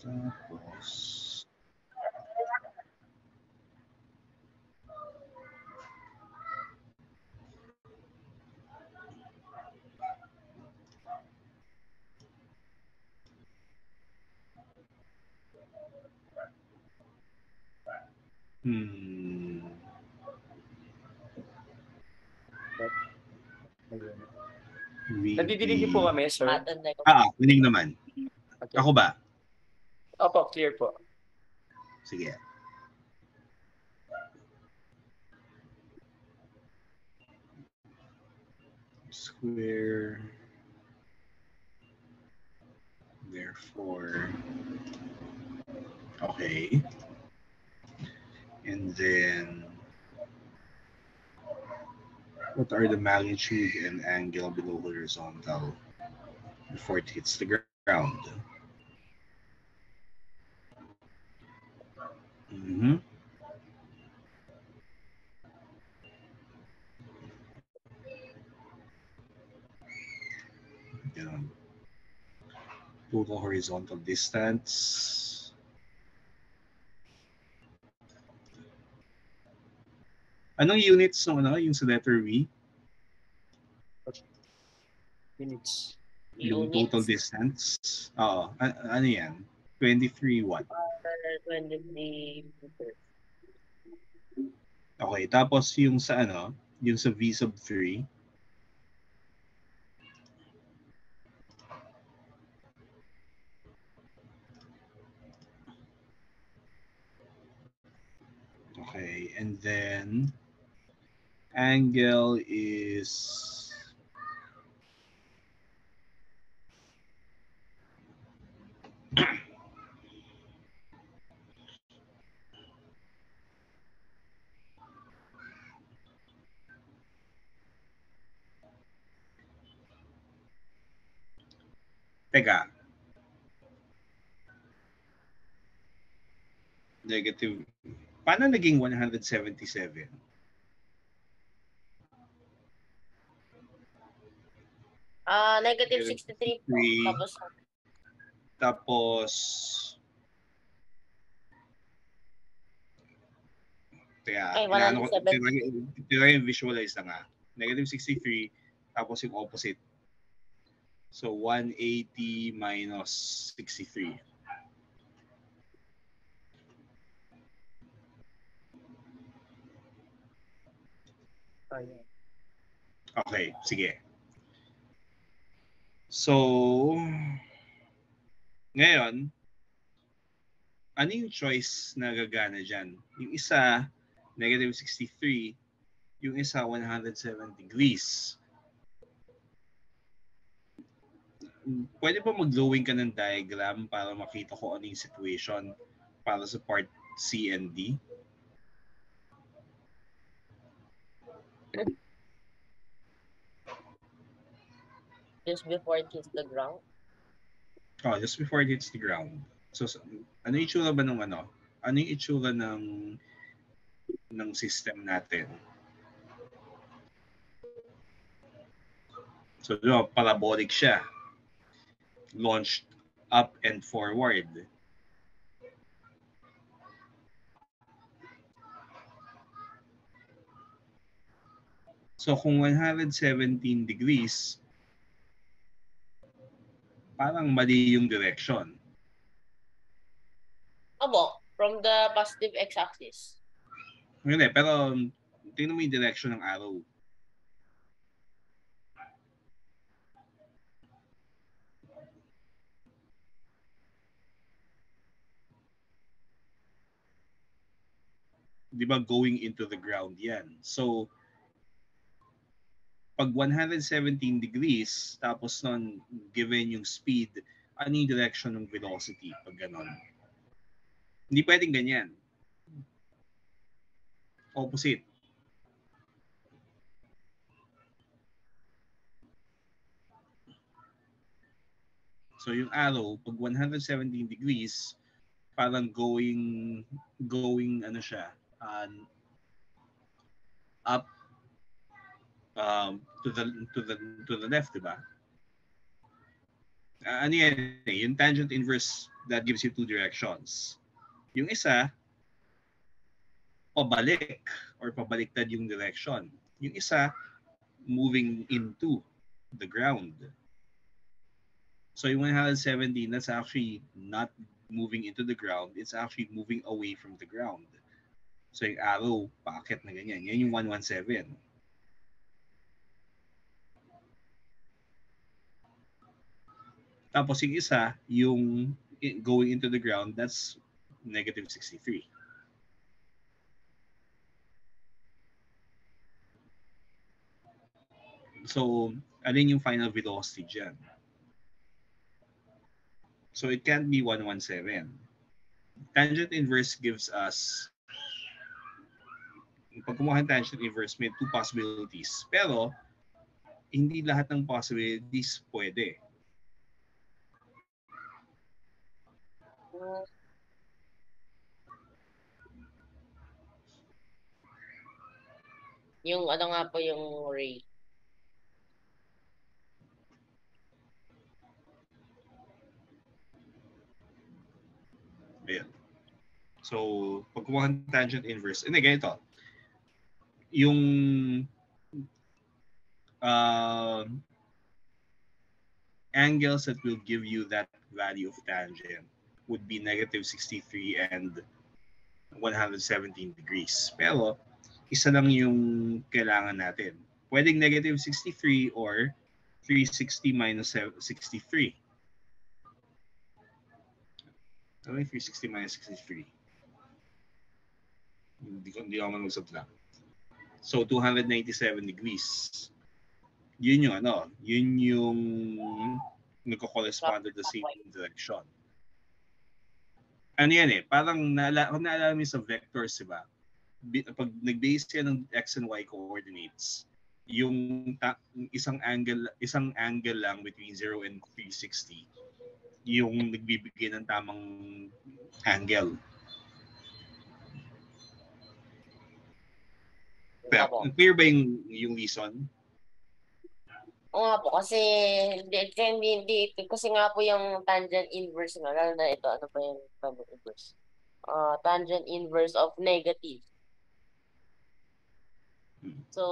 Tapos, Nadidinig niyo po VB. kami, sir? Winning naman. Okay. Ako ba? Opo, clear po. Sige. Square. Therefore, okay. And then, what are the magnitude and angle below horizontal before it hits the ground? Mm-hmm. Yan. Total horizontal distance. Anong units ng yung sa letter V? Minutes. Yung total distance. Oo. Ano yan? 23 what? 23 meters. Okay. Tapos yung sa yung sa V sub 3. Okay. And then angle is Teka. Negative. Paano naging 177? Negative 63 po. Tapos Ay, 170. tira yung visualize na nga. Negative 63, tapos yung opposite. So, 180 minus 63. Okay, sige. So, ngayon, ano yung choice na gagana dyan? Yung isa, negative 63, yung isa, 107 degrees. Pwede pa mag-drawing ka ng diagram para makita ko ano yung situation para sa part C and D? Just before it hits the ground? Oh, just before it hits the ground. So, ano yung itsura ba ng ano? Ano yung itsura ng system natin? So, parabolic siya. Launched up and forward. So, kung 117 degrees, parang mali yung direction. Opo, from the positive x-axis. Hindi, pero tingnan mo yung direction ng arrow. Di ba going into the ground yan? So, pag 117 degrees, tapos nun, given yung speed, ano yung direction ng velocity pag ganon? Hindi pwedeng ganyan. Opposite. So yung arrow, pag 117 degrees, parang going ano siya, up to the left, diba? ano yan, yung tangent inverse that gives you two directions. Yung isa, pabalik or pabaliktad yung direction. Yung isa, moving into the ground. So yung 117, that's actually not moving into the ground. It's actually moving away from the ground. So yung arrow, paakyat na ganyan. Yan yung 117. Tapos yung isa, yung going into the ground, that's negative 63. So, alin yung final velocity dyan? So, it can't be 117. Tangent inverse gives us, pag kumuha ng tangent inverse, may two possibilities. Pero, hindi lahat ng possibilities pwede. Yung ano nga po yung ray. Ayan. So, pag kumuha ng tangent inverse, hindi, ganito. Yung angles that will give you that value of tangent would be negative 63 and 117 degrees. Pero, isa lang yung kailangan natin. Pwedeng negative 63 or 360 minus 63. Ano yung 360 minus 63? Hindi ako mag-subtract. So, 297 degrees. Yun yung ano, yun yung nagko-correspond to the same direction. Ano yan eh, parang kung naalala mo sa vectors, diba? Pag nag-base yan ng x and y coordinates, yung isang angle lang between 0 and 360, yung nagbibigay ng tamang angle. Clear ba yung reason? Oo nga po, kasi hindi, kasi nga po yung tangent inverse nga, lalo na ito, ano ba yung tangent inverse? Tangent inverse of negative. So,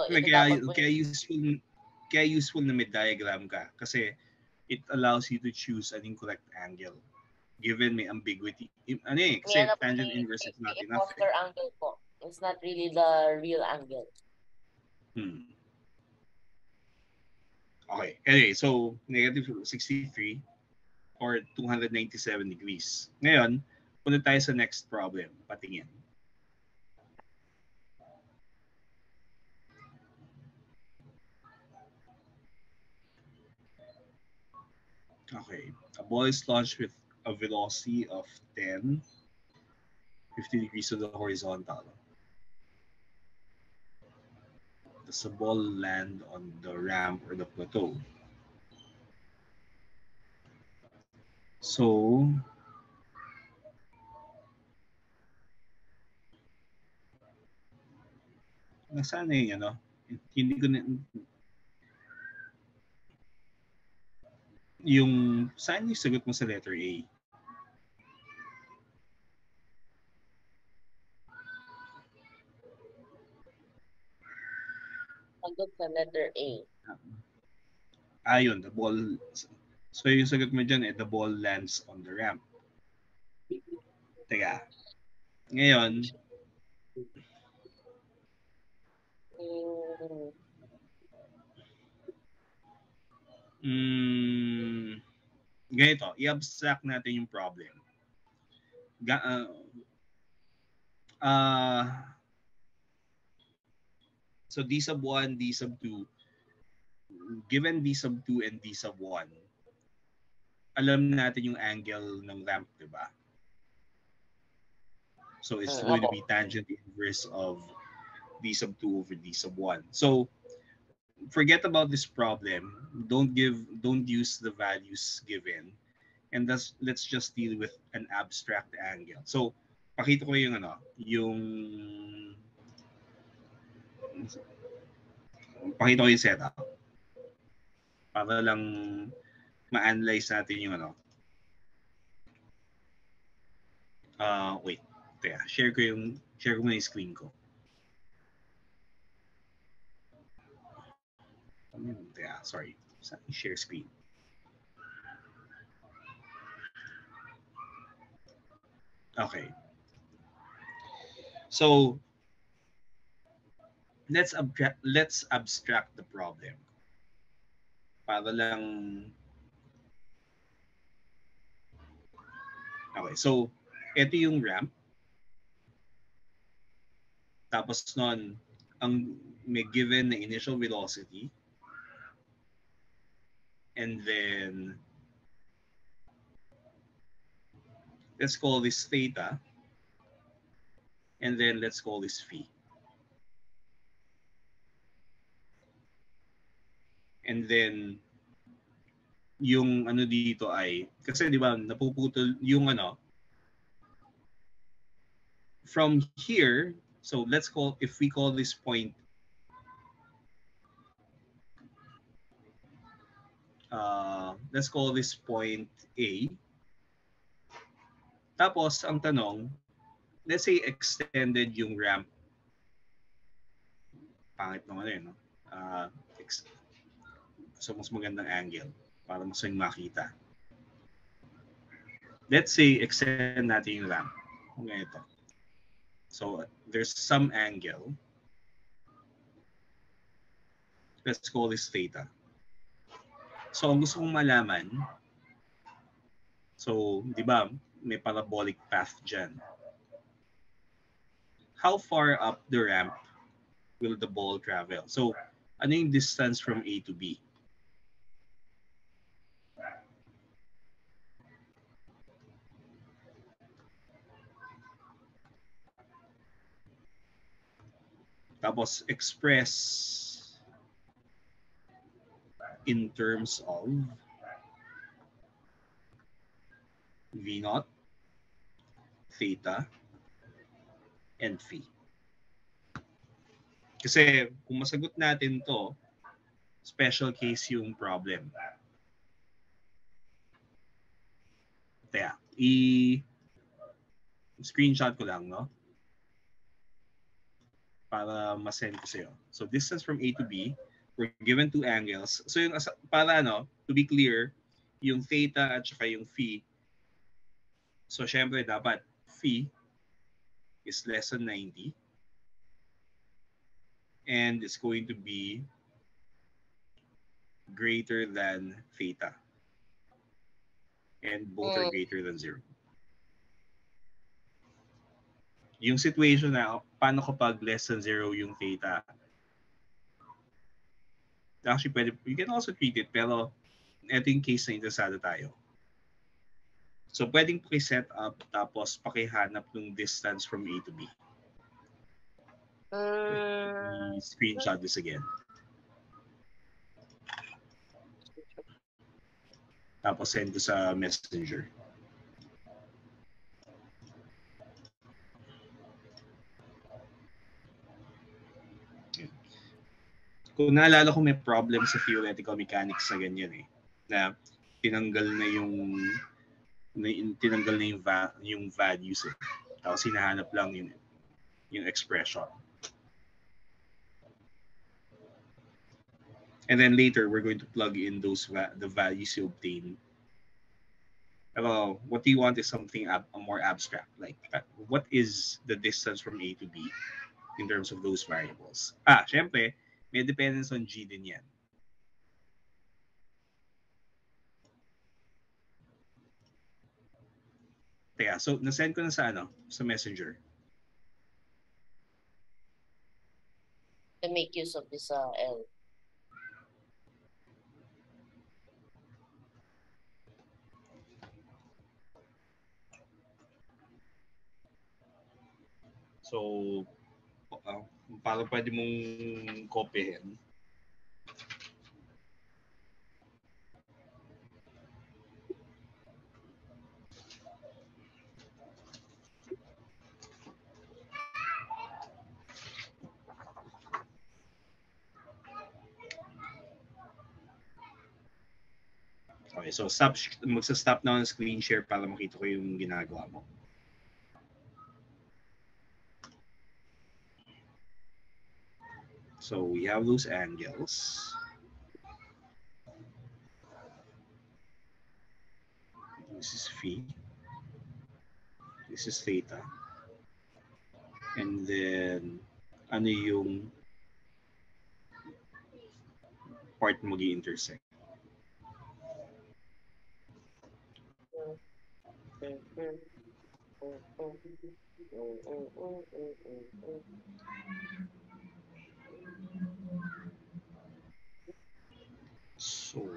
ito dapat po kaya useful na may diagram ka kasi it allows you to choose an incorrect angle given may ambiguity. Ano eh, kasi tangent inverse is not enough. Imposter angle po. It's not really the real angle. Okay. Anyway, so negative 63 or 297 degrees. Ngayon, punta tayo sa next problem. Patingin. Okay. A ball is launched with a velocity of 10, 50 degrees to the horizontal. Does the ball land on the ramp or the plateau? So, nasaan na yun, ano? Hindi ko na... Yung, saan yung sagot mo sa letter A? Sagot sa letter A. Ayun, the ball... So, yung sagot mo dyan, the ball lands on the ramp. Teka. Ngayon, ganito, i-abstract natin yung problem. So d sub 1, d sub 2, given d sub 2 and d sub 1, alam natin yung angle ng ramp, di ba? So it's going to be tangent inverse of d sub 2 over d sub 1. So forget about this problem. Don't use the values given, and let's just deal with an abstract angle. So pakita ko yung pakita ko yung setup para lang ma-analyze natin yung ano. Wait. Teka, share ko muna yung screen ko. Teka, sorry. Saan yung share screen? Okay. So, let's abstract the problem. Para lang... Okay, so, ito yung ramp. Tapos nun, ang may given na initial velocity. And then, let's call this theta. And then, let's call this phi. And then, yung ano dito ay, kasi di ba, napuputol yung ano, from here, so if we call this point, let's call this point A. Tapos, ang tanong, let's say extended yung ramp. Pangit naman yun, no? So, mas magandang angle para mas makita. Let's say extend natin yung ramp. Kung ganito. So, there's some angle. Let's call this theta. So, ang gusto kong malaman, so, di ba, may parabolic path dyan. How far up the ramp will the ball travel? So, ano yung distance from A to B? Tapos, express in terms of V0, theta, and phi. Kasi kung masagot natin to, special case yung problem. Kaya, screenshot ko lang, no? Para ma-send ko sa'yo. So, distance from A to B, we're given two angles. So, yung, para ano, to be clear, yung theta at saka yung phi, so, syempre, dapat phi is less than 90. And it's going to be greater than theta. And both are greater than 0. Yung situation na, paano kapag less than 0 yung theta? Actually, pwede, you can also treat it, pero ito yung case na interesado tayo. So, pwedeng paki-set up, tapos pakihanap ng distance from A to B. Screenshot this again. Tapos send ko sa Messenger. Kung naalala ko, may problem sa theoretical mechanics na ganyan eh. Na tinanggal na yung values eh. Tapos hinahanap lang yung expression. And then later, we're going to plug in the values you obtain. Pero what you want is something more abstract. Like, what is the distance from A to B in terms of those variables? Syempre, may dependence on G din yan. Teka, so nasend ko na sa Messenger. To make use of this L. So, para pwede mong kopyahin. Okay, so magsa-stop na ang screen share para makita ko yung ginagawa mo. So we have those angles. This is phi. This is theta. And then, ano yung part mo gi-intersect? So,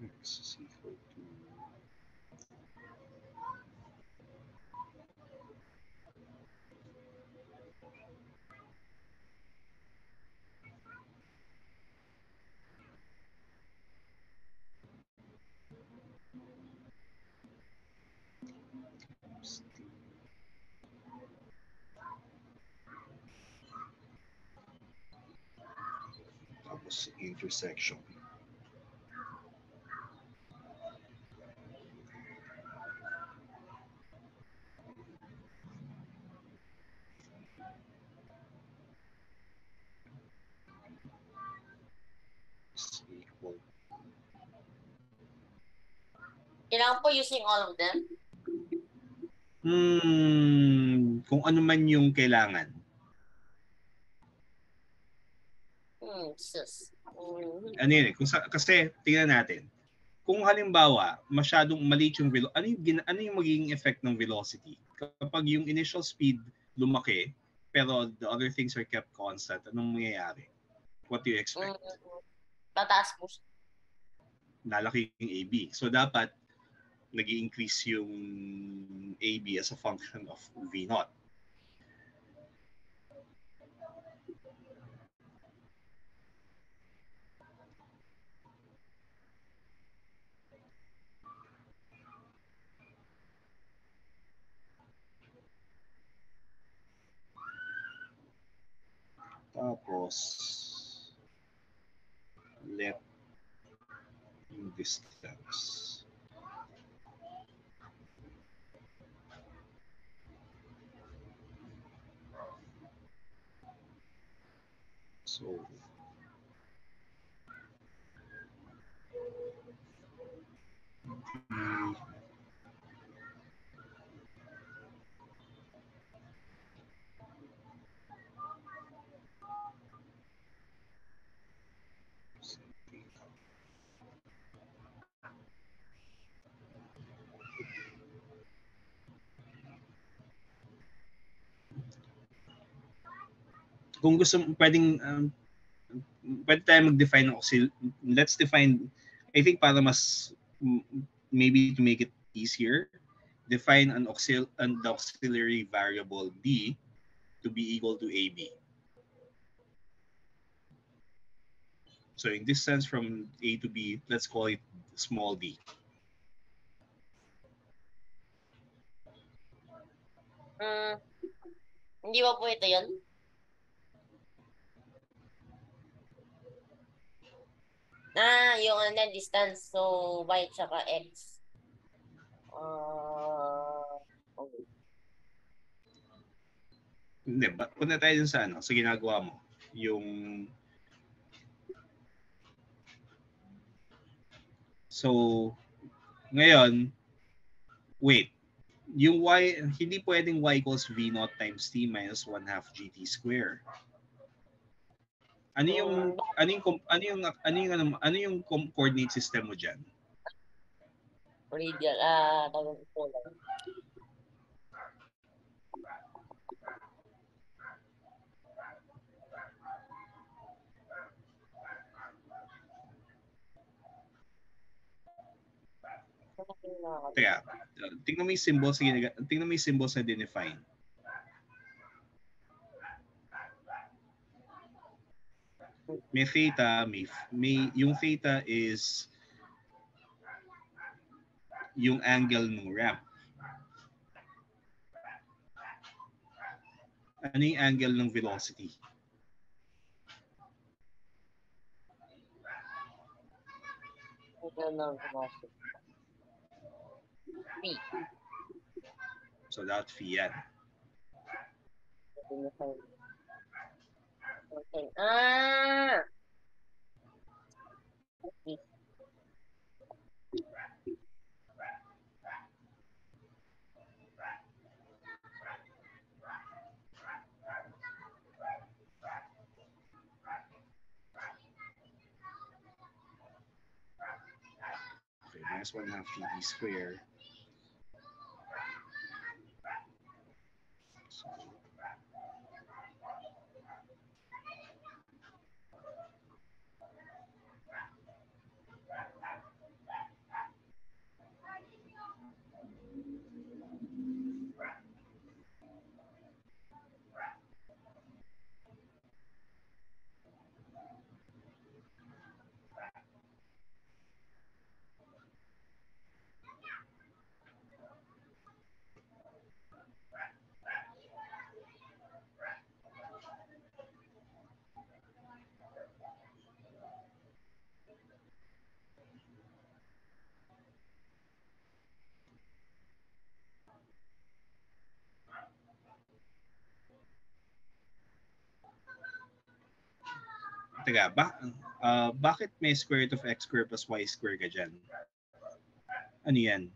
x is equal to tapos intersection. Is equal. Kailangan po using all of them? Kung ano man yung kailangan. Sus. Ano yun eh? Kasi tingnan natin. Kung halimbawa, masyadong maliit yung ano yung magiging effect ng velocity? Kapag yung initial speed lumaki, pero the other things are kept constant, anong mangyayari? What do you expect? Tataas po. Lalaki yung AB. So dapat nag-i-increase yung AB as a function of V0. Tapos, let yung distance. So, kung gusto mo, pwede tayo mag-define ng let's define, I think para mas, maybe to make it easier, define the auxiliary variable D to be equal to AB. So in this sense, from A to B, let's call it small d. Hindi ba po ito yun? Yung ano, distance. So, y tsaka x. Okay. Hindi, punta tayo dun sa sa ginagawa mo. So, ngayon, wait. Yung y, hindi pwedeng y equals v0 times t minus 1/2 gt square. Ano yung coordinate system mo diyan? Radial, tawag ko lang. Teka, tingnan mo yung symbols na dinefine. May theta, yung theta is yung angle ng ramp. Ano yung angle ng velocity? Angle ng velocity. V. So, that phi yan. Okay. Ah! Okay. Okay, minus 1/2 TE square. So, teka, bakit may square root of x square plus y square ka dyan? Ano yan?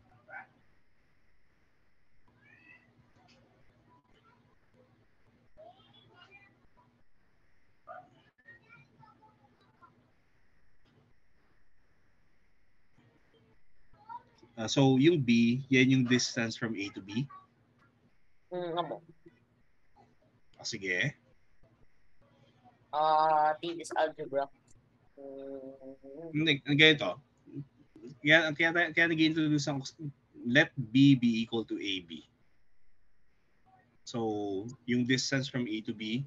So, yung b, yan yung distance from A to B. Amo. Sige. This algebra. Ganito. Kaya nag-introduce ako, let B be equal to AB. So, yung distance from A to B,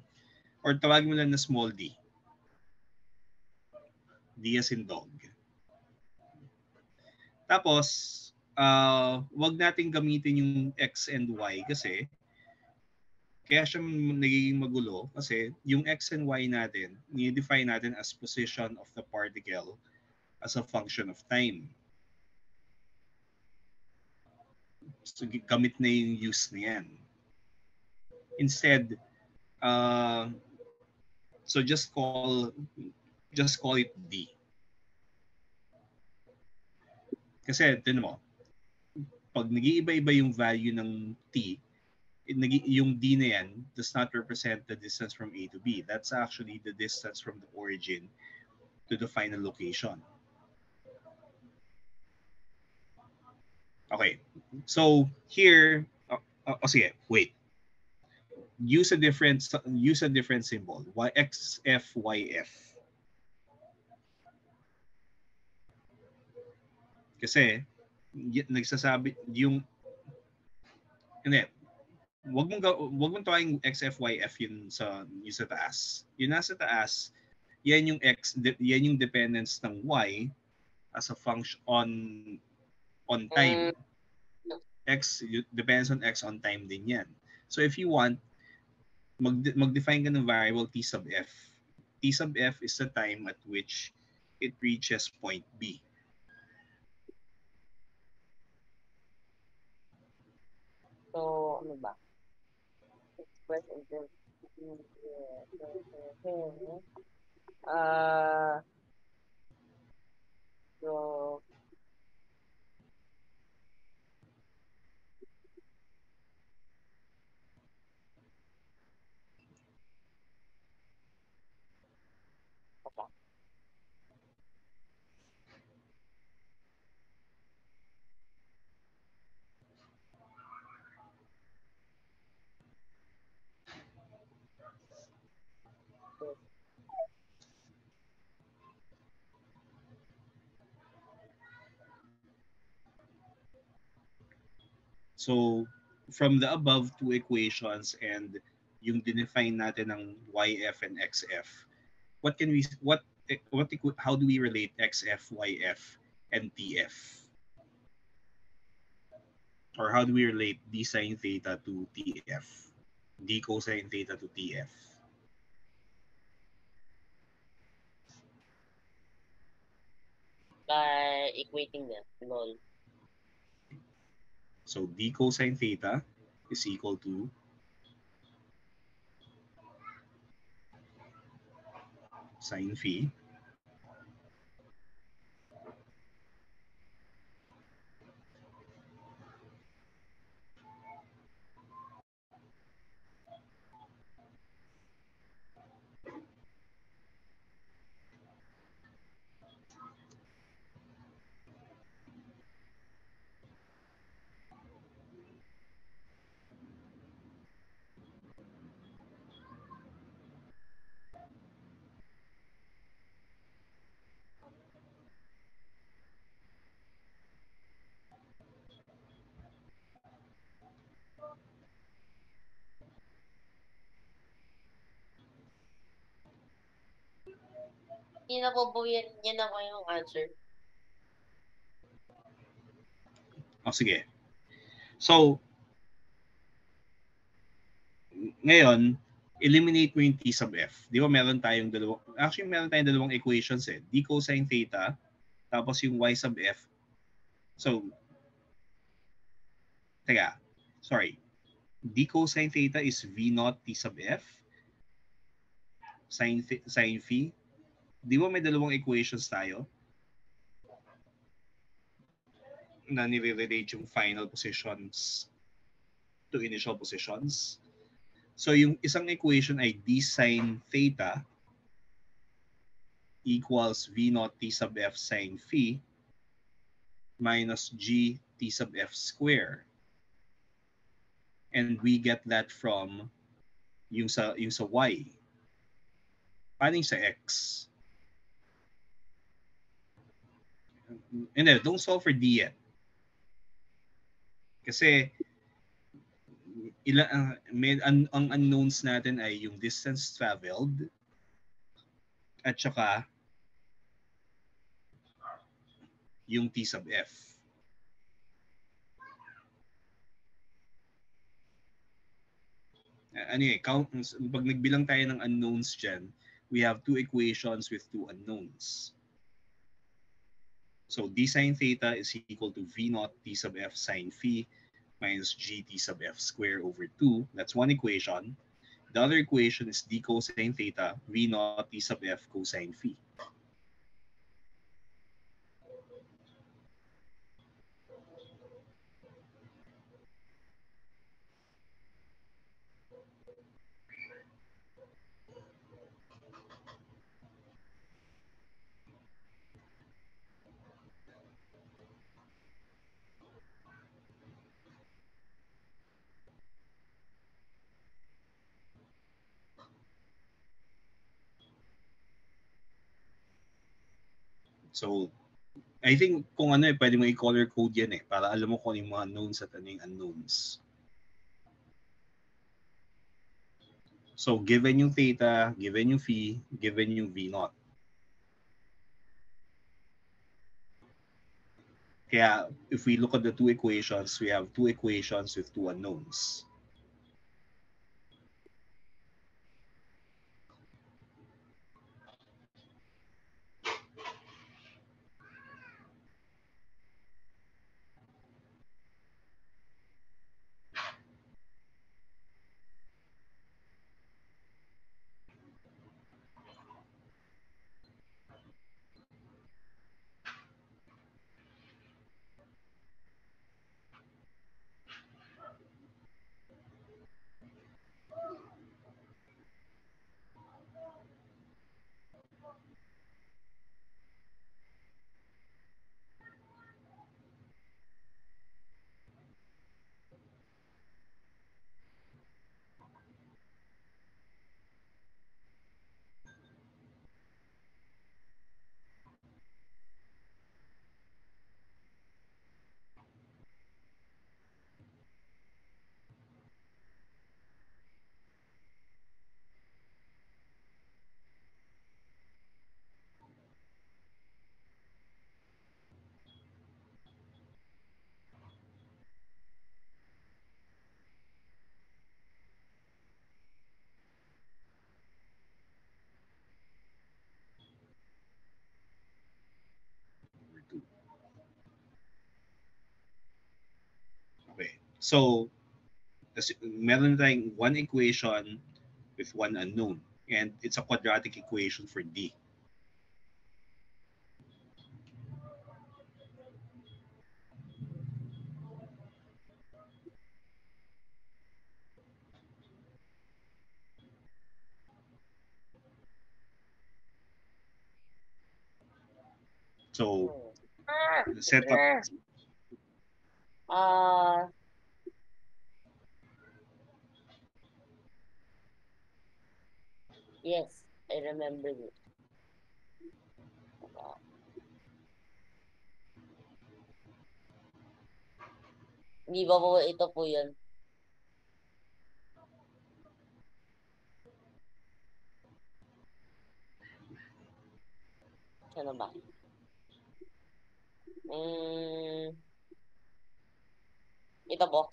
or tawagin mo lang na small d. D as in dog. Tapos, wag nating gamitin yung x and y kasi kaya siya nagiging magulo kasi yung x and y natin, ni-define natin as position of the particle as a function of time. So, gamit na yung use na yan. Instead, so just call it D. Kasi, tinan mo, pag nag-iiba-iba yung value ng T, yung D na yan does not represent the distance from A to B. That's actually the distance from the origin to the final location. Okay. So, here, sige, wait. Use a different symbol. XF, YF. Kasi, nagsasabi, hindi, wag mong tawagin XFYF yun sa taas. Yung nasa taas, yan yung yan yung dependence ng Y as a function on time. X depends on X on time din yan. So if you want, mag-define ka ng variable T sub F. T sub F is the time at which it reaches point B. So, ano ba? Express so, So, from the above two equations and yung dinefine natin ng YF and XF, how do we relate XF, YF, and TF? Or how do we relate d sine theta to TF? d cosine theta to TF. By equating them. Lol. So d cosine theta is equal to sine phi Yun na po yan na po yung answer. Oh, sige. So, ngayon, eliminate mo yung t sub f. Di ba meron tayong dalawang equations eh. D cosine theta, tapos yung y sub f. So, sorry. D cosine theta is v naught t sub f. Sine phi. Di ba may dalawang equations tayo? Na nire-relate yung final positions to initial positions. So yung isang equation ay d sine theta equals v naught t sub f sine phi minus g t sub f square. And we get that from yung sa y. Paano yung sa x? And then, don't solve for d yet. Kasi ang unknowns natin ay yung distance traveled at saka yung t sub f. Pag nagbilang tayo ng unknowns dyan, we have two equations with two unknowns. So d sine theta is equal to v naught t sub f sine phi minus g t sub f square over 2. That's one equation. The other equation is d cosine theta v naught t sub f cosine phi. So, I think kung ano pwede mo i-color code yan para alam mo kung ano yung mga knowns at ano yung unknowns. So, given yung theta, given yung phi, given yung v naught. Kaya, if we look at the two equations, we have two equations with two unknowns. So, meron tayong one equation with one unknown. And it's a quadratic equation for D. So, the setup, Yes, I remember it. Di ba po ito po yun? Ano ba? Ito po.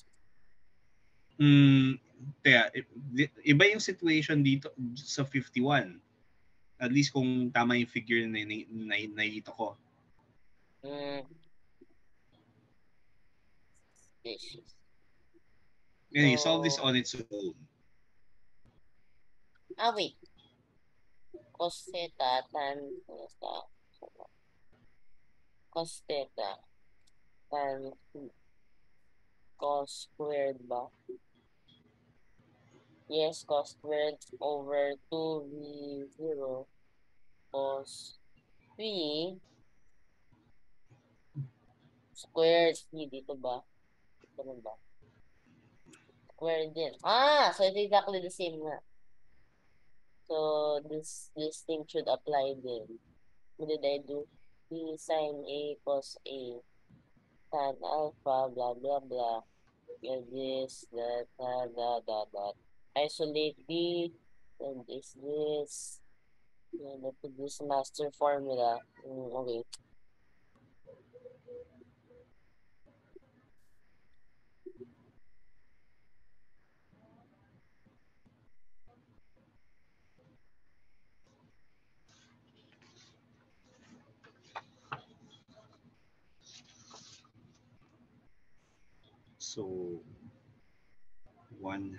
kaya, iba yung situation dito sa 51. At least kung tama yung figure na nakita ko. This. Anyway, solve this on its own. Wait. Cos theta times cos theta times cos squared ba? Yes, cos squared over 2v0 cos 3 squared dito ba? Ganun ba? Squared din. So it's exactly the same nga. So this thing should apply din. What did I do? B sine A cos A tan alpha blah blah blah. Get this, that, that. Isolate B, and this. And I put this master formula. Okay. So, 1/2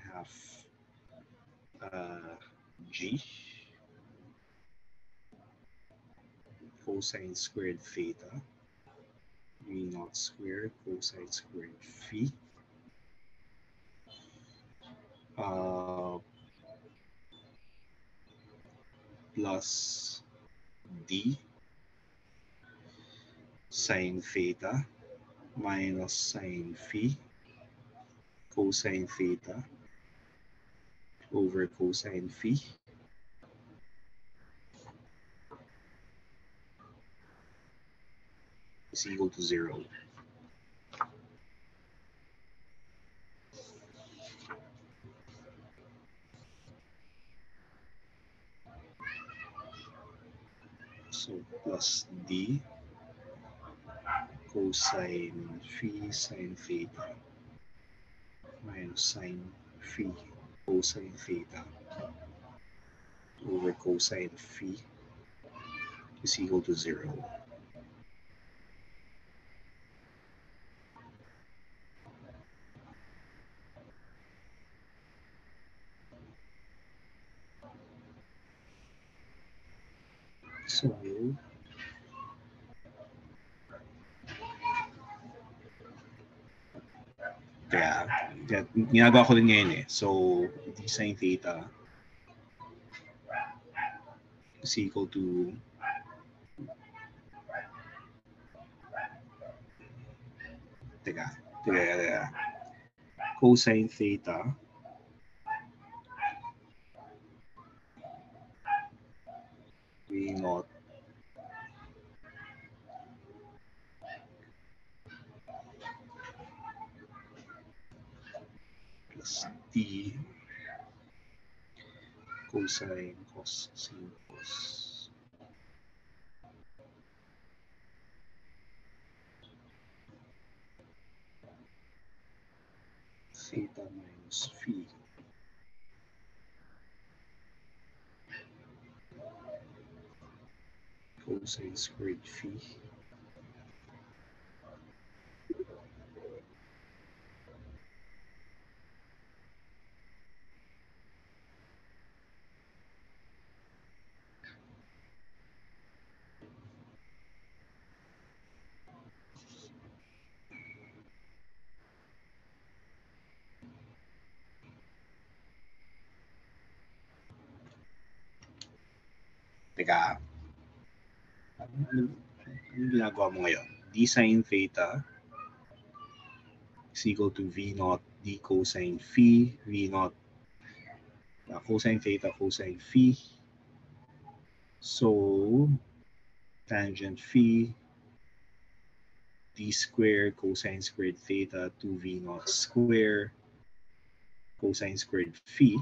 G cosine squared theta V naught squared cosine squared phi plus D sine theta minus sine phi cosine theta over cosine phi is equal to 0. So plus D cosine phi sine theta minus sine phi cosine theta over cosine phi is equal to 0. So, kaya ginagawa ko rin ngayon eh. So, d sine theta is equal to teka. Cosine theta V naught plus D cosine cos sin cos theta minus phi cosine squared phi Teka, ano ginagawa mo ngayon? D sine theta is equal to V naught D cosine phi, V naught cosine theta cosine phi. So, tangent phi D square cosine squared theta 2V naught square cosine squared phi.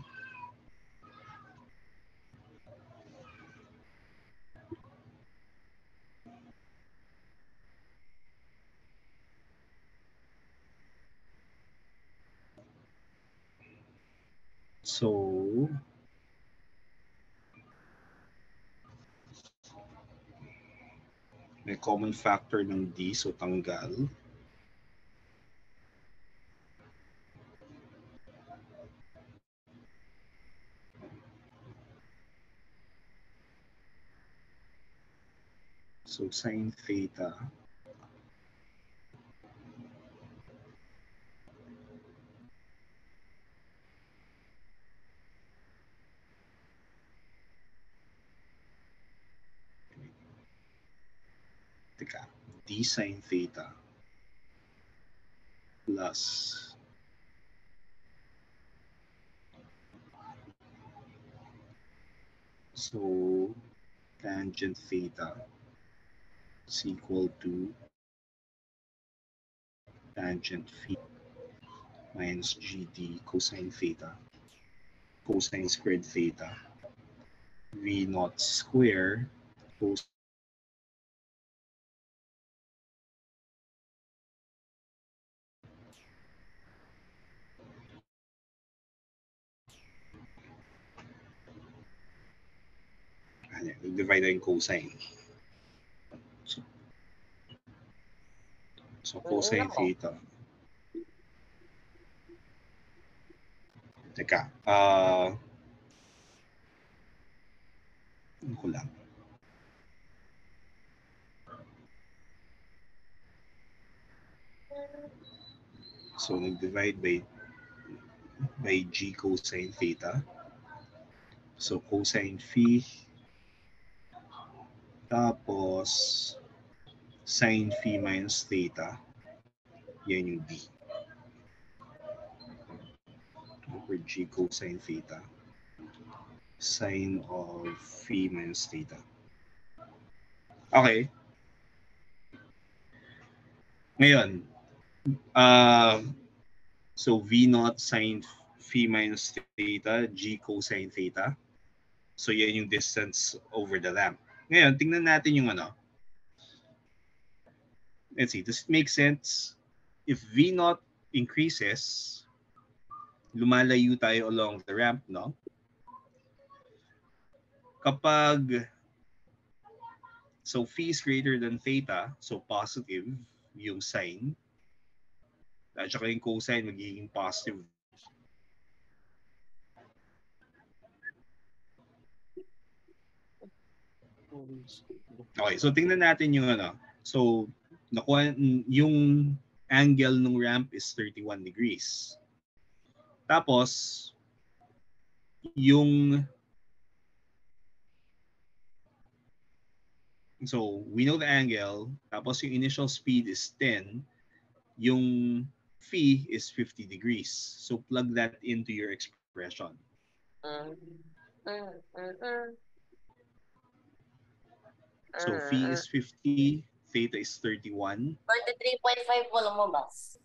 So, may common factor ng D, so tanggal. So, sine theta teka, D sine theta plus so tangent theta is equal to tangent phi minus GD cosine theta cosine squared theta V naught square cosine divide yung cosine. So cosine theta. Teka, ano ko lang. So nag-divide by G cosine theta. So cosine phi tapos sine phi minus theta. Yan yung D. Over G cosine theta. Sine of phi minus theta. Okay. Ngayon, so V naught sine phi minus theta, G cosine theta. So yan yung distance over the ramp. Ngayon, tingnan natin yung ano. Let's see, does it make sense? If V naught increases, lumalayo tayo along the ramp, no? Kapag, so phi is greater than theta, so positive yung sign, at saka yung cosine magiging positive. Okay, so tingnan natin yung ano. So, nakuha, yung angle ng ramp is 31 degrees. Tapos, yung, so we know the angle, tapos yung initial speed is 10, yung phi is 50 degrees. So plug that into your expression. So phi is 50, theta is 31. 43.5 po lumabas.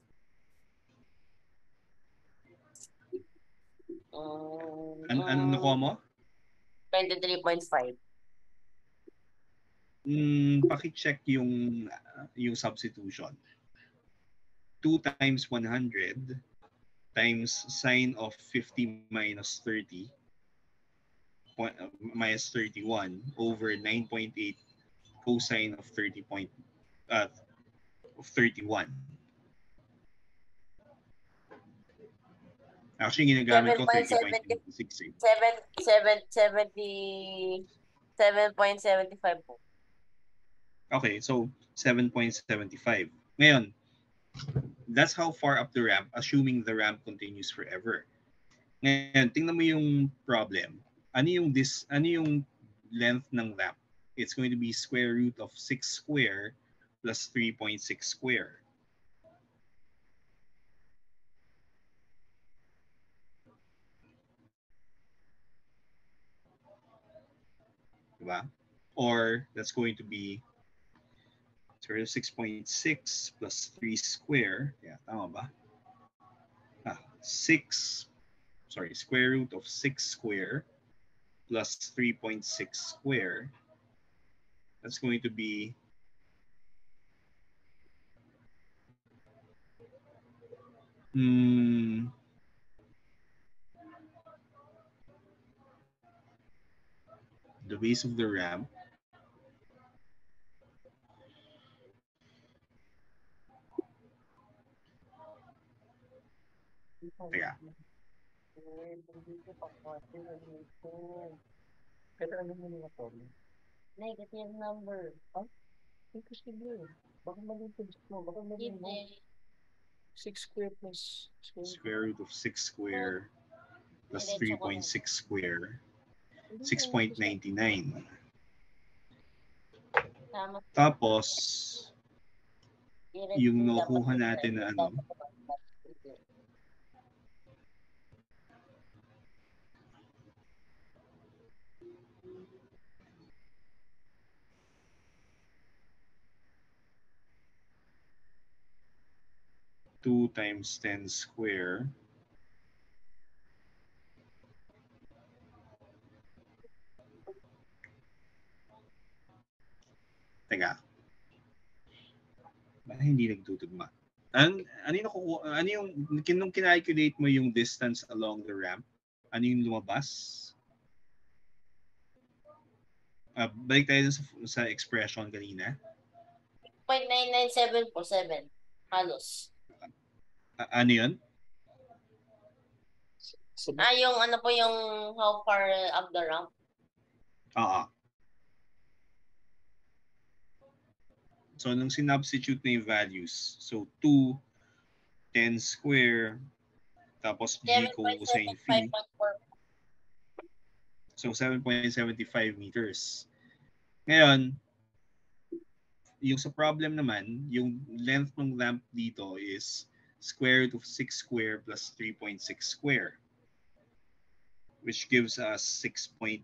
Ano nakuha mo? 23.5. Paki-check yung substitution. 2 times 100 times sine of 50 minus 30 minus 31 over 9.8 cosine of 31. Actually, ginagamit ko 30.56. 7.75 po. Okay, so 7.75. Ngayon, that's how far up the ramp, assuming the ramp continues forever. Ngayon, tingnan mo yung problem. Ano yung length ng ramp, it's going to be square root of 6 square plus 3.6 square. Diba? Or that's going to be square root of 6.6 plus 3 square. Yeah, tama ba? 6, sorry, square root of 6 square plus 3.6 square. That's going to be the base of the ramp. Teka. Pero ano mo nila po? Negative number. Imposible. Baka mali ito mo. Baka mali mo. Hindi. 6 square plus Square root of 6 square plus Diretso ko 3.6 square. Hindi 6.99. Tama. Tapos, Diretso yung dapat nakuha natin na ano, Hindi. two times 10 square teka. Bakit hindi nagtutugma? Ano yung nung kinalculate mo yung distance along the ramp? Ano yung lumabas? Balik tayo sa expression kanina. 0.997 po, 7. Halos. Ano yun? Yung ano po yung how far up the ramp? Oo. So, nung sinubstitute na yung values, so 2, 10 square, tapos G cosine phi. 7.75.4. So, 7.75 meters. Ngayon, yung sa problem naman, yung length ng ramp dito is square root of 6 square plus 3.6 square, which gives us 6.99.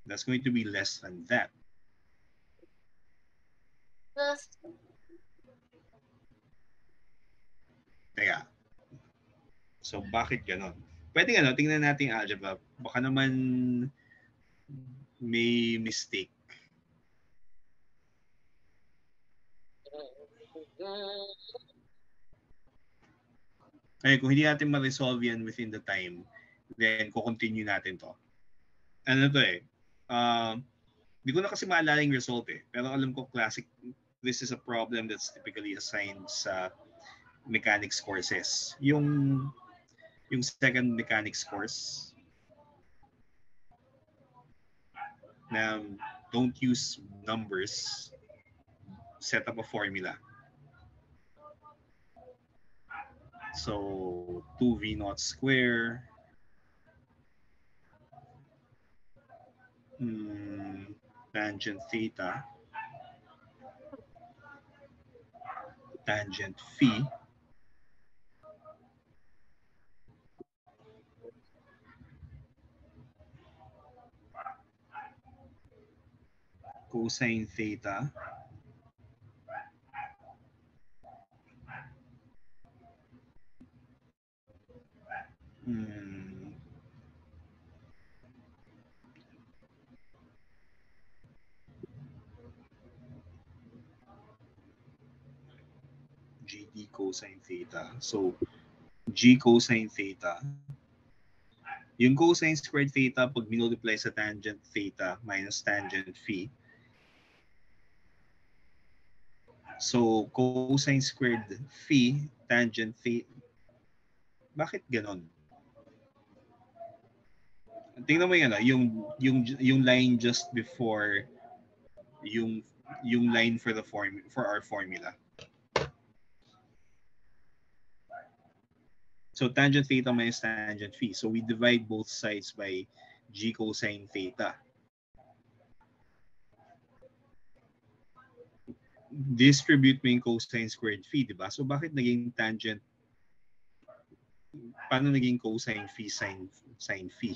That's going to be less than that. Kaya, so bakit ganon? Pwede tingnan natin yung algebra. Baka naman may mistake. Ay, kung hindi natin ma-resolve yan within the time, then ko-continue natin to. Ano to eh? Di ko na kasi maalala yung result eh. Pero alam ko classic, this is a problem that's typically assigned sa mechanics courses. Yung second mechanics course na don't use numbers, set up a formula. So 2v naught square tangent theta tangent phi cosine theta GD cosine theta. So, G cosine theta. Yung cosine squared theta, pag minultiply sa tangent theta minus tangent phi. So, cosine squared phi, tangent theta. Bakit ganon? Tingnan mo yung line just before yung line for our formula. So tangent theta minus tangent phi. So we divide both sides by G cosine theta. Distribute mo yung cosine squared phi, di ba? So bakit naging tangent? Paano naging cosine phi sine phi?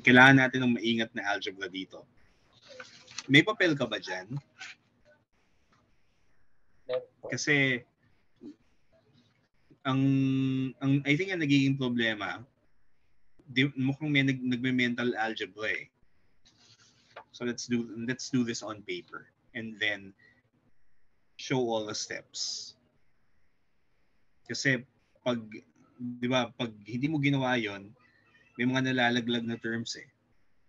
Kailangan natin ng maingat na algebra dito. May papel ka ba dyan? Kasi ang I think ang nagiging problema, mukhang may nagme-mental algebra eh. So let's do this on paper and then show all the steps. Kasi pag 'di ba, pag hindi mo ginawa 'yon, may mga nalalaglag na terms eh.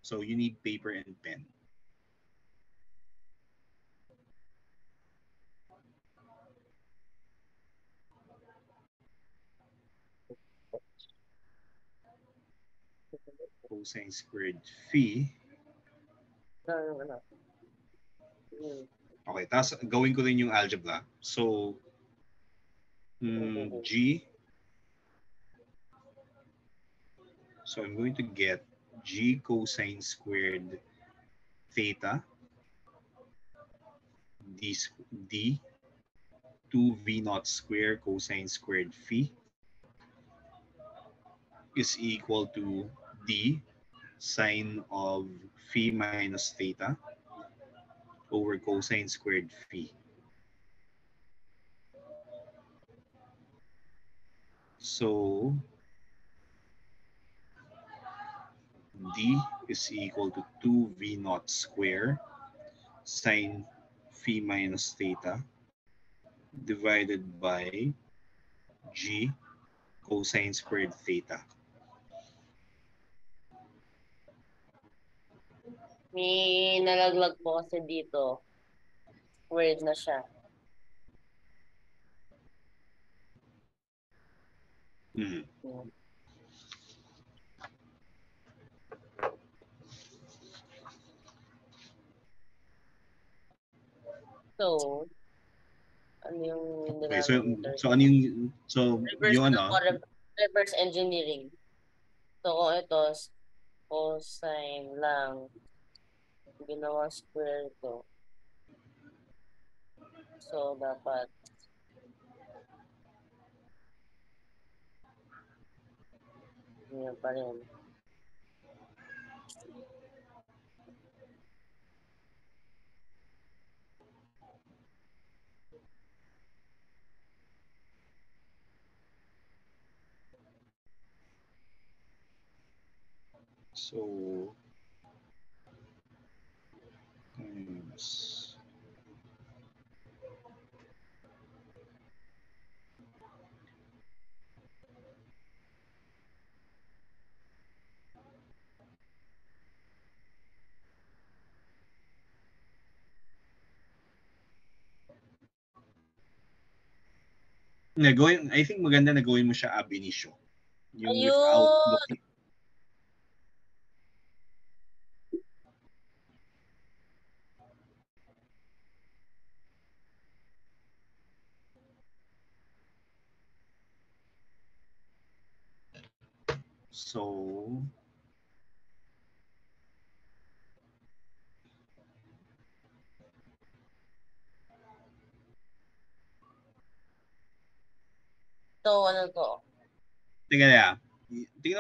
So you need paper and pen. Cosine squared phi. Okay, tapos gawin ko rin yung algebra. So G. So I'm going to get G cosine squared theta d 2v naught square cosine squared phi is equal to d sine of phi minus theta over cosine squared phi. So d is equal to 2v naught square sine phi minus theta divided by g cosine squared theta. May nalaglag po kasi dito. Squared na siya. So, ano yung Okay, so ano yung reverse engineering. So kung ito cosine lang ginawa square to. So dapat yan pa rin. So I think maganda na gawin mo siya ab initio. Yung without looking. So ano to? Tingnan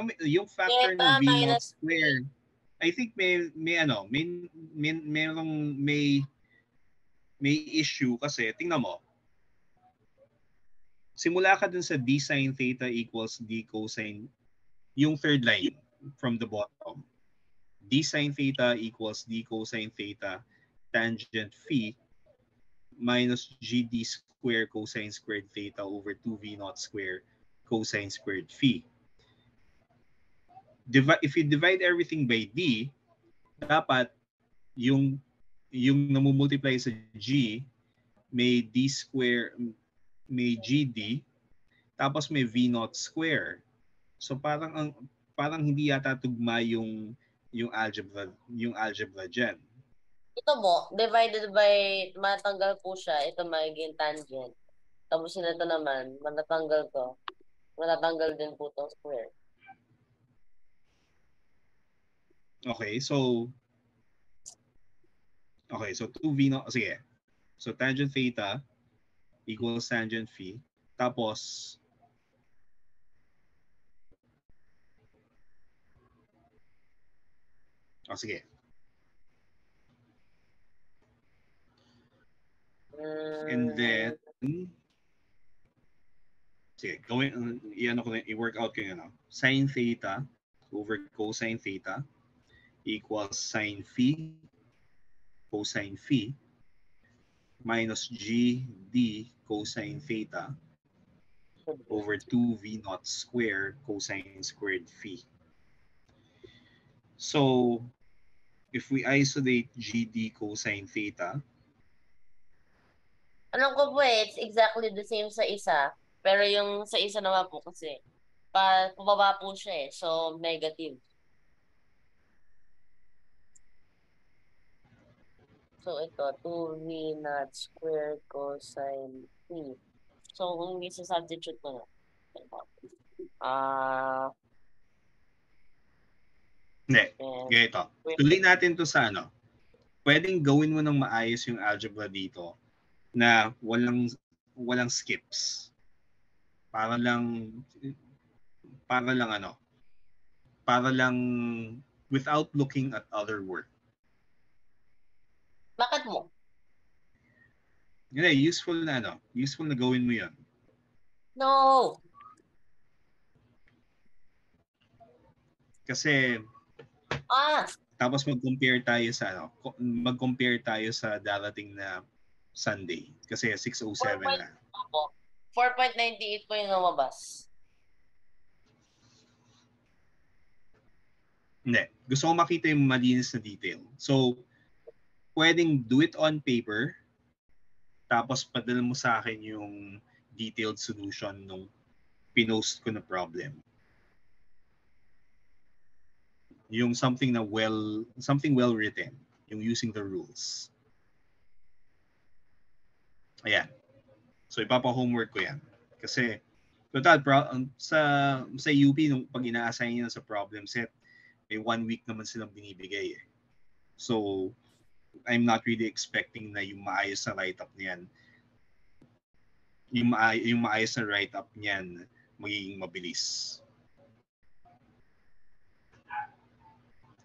mo yung factor ng v naught square. I think may issue kasi tingnan mo. Simula ka dun sa d sine theta equals d cosine, yung third line from the bottom. D sine theta equals d cosine theta tangent phi minus gd square cosine squared theta over 2v naught square cosine squared phi. If you divide everything by d, dapat yung yung namumultiply sa G, may D square, may GD, tapos may V naught square. So parang hindi yata tugma yung algebra diyan. Ito mo, divided by, matanggal po siya, ito magiging tangent. Tapos ito naman, matatanggal to. Matatanggal din po itong square. Okay, so 2V naught, sige. So tangent theta equals tangent phi. Tapos sige. And then sige, i-work out ko yun, sin theta over cosine theta equals sin phi cosine phi minus GD cosine theta over 2V naught square cosine squared phi. So, if we isolate GD cosine theta, alam ko po it's exactly the same sa isa. Pero yung sa isa naman po kasi, pababa po siya so negative. So ito, 2V naught squared cosine phi. So kung isa-substitute mo na, hindi, ganito. Tuloy natin to sa pwedeng gawin mo ng maayos yung algebra dito na walang skips. Para lang without looking at other work. Bakit mo? Hindi, useful na gawin mo 'yon. No. Kasi tapos mag-compare tayo sa darating na Sunday kasi 6:07 na. 4.98 po yung lumabas. Hindi. Gusto ko makita yung malinis na detail. So, pwedeng do it on paper tapos padala mo sa akin yung detailed solution nung pinost ko na problem. Yung something well written, yung using the rules. Ayan. So ipapa-homework ko 'yan. Kasi total sa UP nung pag ina-assign nila sa problem set, may 1 week naman silang binibigay eh. So I'm not really expecting na yung maayos na write-up niyan. Yung maayos na write-up niyan magiging mabilis.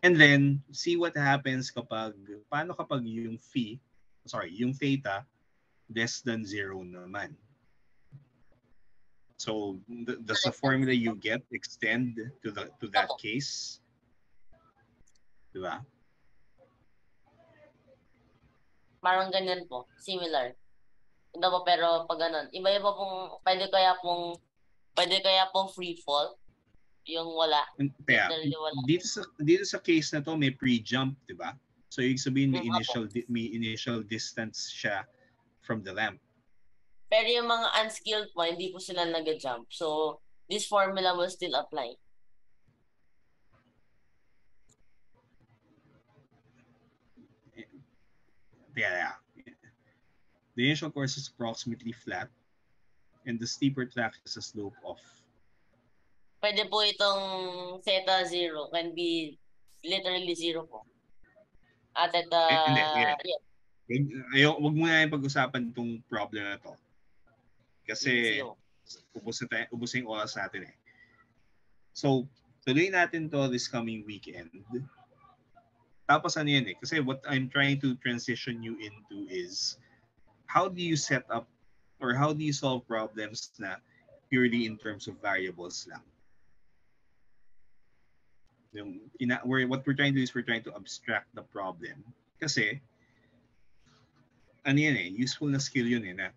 And then, see what happens paano kapag yung theta less than 0 naman. So, does the formula you get extend to that case? Diba? Parang ganyan po. Similar. Ito po, pero pag ganun. Iba-iba pong, pwede kaya pong free fall. Yung wala. Kaya, dito sa case na to may pre-jump, di ba? So, ibig sabihin may initial distance siya from the lamp. Pero yung mga unskilled po, hindi po sila nag-jump. So, this formula will still apply. Yeah. The initial course is approximately flat and the steeper track has a slope of. Pwede po itong theta 0 can be literally 0 po. At ito, Wag mo na yung pag-usapan itong problem na to. Kasi ubos yung oras natin eh. So, tuloy natin to this coming weekend. Tapos ano yan eh. Kasi what I'm trying to transition you into is how do you set up or how do you solve problems na purely in terms of variables lang. What we're trying to do is we're trying to abstract the problem. Kasi, ano yan eh, useful na skill yun eh, na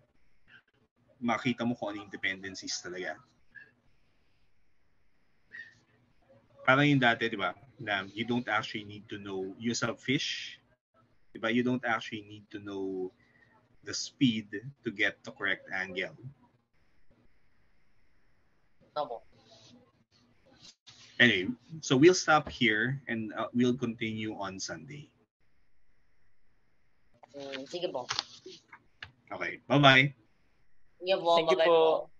makita mo kung ano yung dependencies talaga. Parang yung dati, di ba, na you don't actually need to know, you subfish, Diba? You don't actually need to know the speed to get the correct angle. Opo. Anyway, so we'll stop here and we'll continue on Sunday. Sige po. Okay, bye-bye. Sige po, Thank you bye-bye po. po.